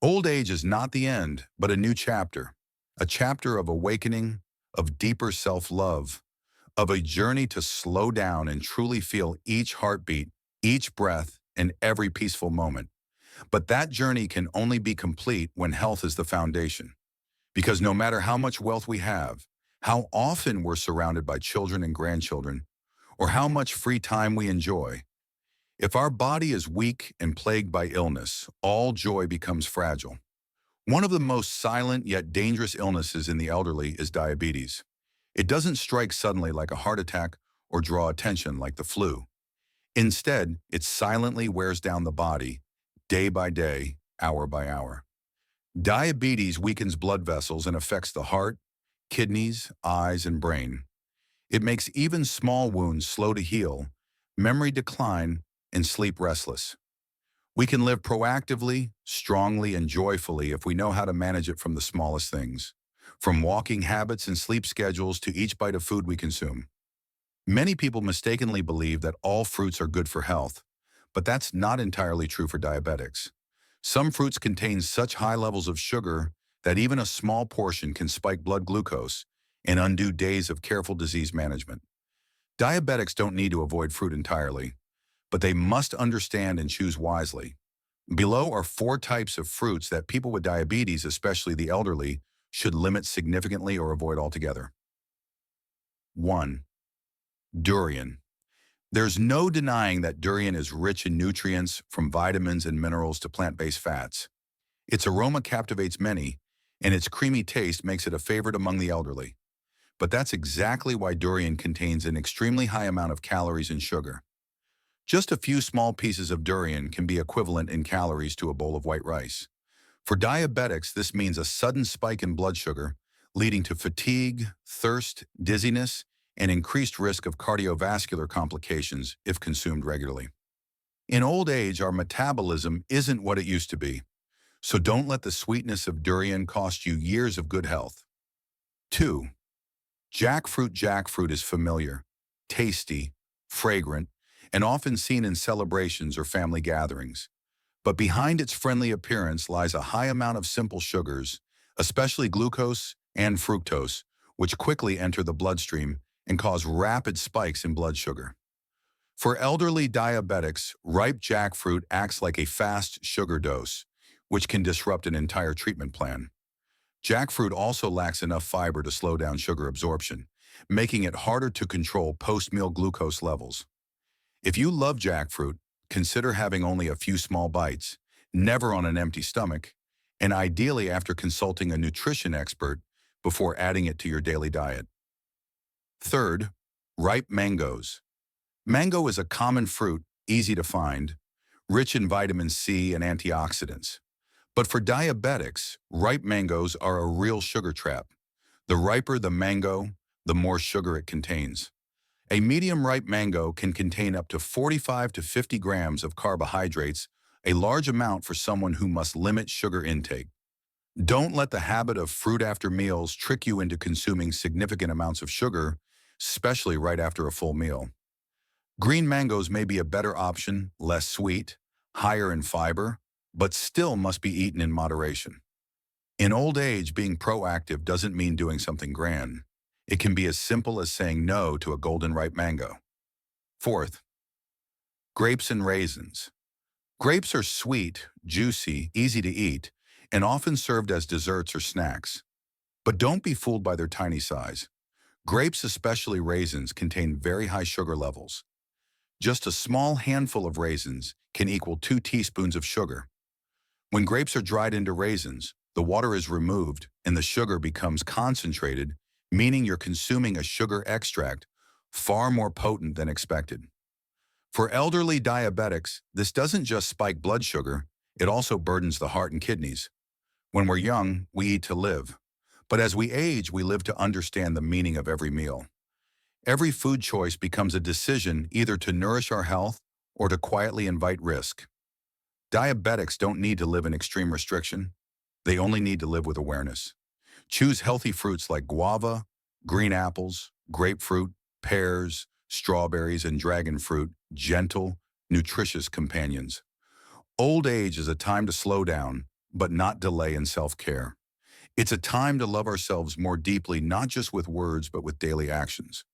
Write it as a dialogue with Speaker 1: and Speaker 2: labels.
Speaker 1: Old age is not the end, but a chapter of awakening, of deeper self-love, of a journey to slow down and truly feel each heartbeat, each breath, and every peaceful moment. But that journey can only be complete when health is the foundation. Because no matter how much wealth we have, how often we're surrounded by children and grandchildren, or how much free time we enjoy, if our body is weak and plagued by illness, all joy becomes fragile. One of the most silent yet dangerous illnesses in the elderly is diabetes. It doesn't strike suddenly like a heart attack or draw attention like the flu. Instead, it silently wears down the body, day by day, hour by hour. Diabetes weakens blood vessels and affects the heart, kidneys, eyes, and brain. It makes even small wounds slow to heal, memory decline, and sleep restless. We can live proactively, strongly, and joyfully if we know how to manage it from the smallest things, from walking habits and sleep schedules to each bite of food we consume. Many people mistakenly believe that all fruits are good for health, but that's not entirely true for diabetics. Some fruits contain such high levels of sugar that even a small portion can spike blood glucose and undo days of careful disease management. Diabetics don't need to avoid fruit entirely, but they must understand and choose wisely. Below are 4 types of fruits that people with diabetes, especially the elderly, should limit significantly or avoid altogether. 1. Durian. There's no denying that durian is rich in nutrients, from vitamins and minerals to plant-based fats. Its aroma captivates many, and its creamy taste makes it a favorite among the elderly. But that's exactly why durian contains an extremely high amount of calories and sugar. Just a few small pieces of durian can be equivalent in calories to a bowl of white rice. For diabetics, this means a sudden spike in blood sugar, leading to fatigue, thirst, dizziness, and increased risk of cardiovascular complications if consumed regularly. In old age, our metabolism isn't what it used to be, so don't let the sweetness of durian cost you years of good health. 2. Jackfruit. Jackfruit is familiar, tasty, fragrant, and often seen in celebrations or family gatherings. But behind its friendly appearance lies a high amount of simple sugars, especially glucose and fructose, which quickly enter the bloodstream and cause rapid spikes in blood sugar. For elderly diabetics, ripe jackfruit acts like a fast sugar dose, which can disrupt an entire treatment plan. Jackfruit also lacks enough fiber to slow down sugar absorption, making it harder to control post-meal glucose levels. If you love jackfruit, consider having only a few small bites, never on an empty stomach, and ideally after consulting a nutrition expert before adding it to your daily diet. 3. Ripe mangoes. Mango is a common fruit, easy to find, rich in vitamin C and antioxidants. But for diabetics, ripe mangoes are a real sugar trap. The riper the mango, the more sugar it contains. A medium-ripe mango can contain up to 45 to 50 grams of carbohydrates, a large amount for someone who must limit sugar intake. Don't let the habit of fruit after meals trick you into consuming significant amounts of sugar, especially right after a full meal. Green mangoes may be a better option, less sweet, higher in fiber, but still must be eaten in moderation. In old age, being proactive doesn't mean doing something grand. It can be as simple as saying no to a golden ripe mango. 4. Grapes and raisins. Grapes are sweet, juicy, easy to eat, and often served as desserts or snacks. But don't be fooled by their tiny size. Grapes, especially raisins, contain very high sugar levels. Just a small handful of raisins can equal 2 teaspoons of sugar. When grapes are dried into raisins, the water is removed and the sugar becomes concentrated, meaning you're consuming a sugar extract far more potent than expected. For elderly diabetics, this doesn't just spike blood sugar, it also burdens the heart and kidneys. When we're young, we eat to live. But as we age, we live to understand the meaning of every meal. Every food choice becomes a decision either to nourish our health or to quietly invite risk. Diabetics don't need to live in extreme restriction. They only need to live with awareness. Choose healthy fruits like guava, green apples, grapefruit, pears, strawberries, and dragon fruit, gentle, nutritious companions. Old age is a time to slow down, but not delay in self-care. It's a time to love ourselves more deeply, not just with words, but with daily actions.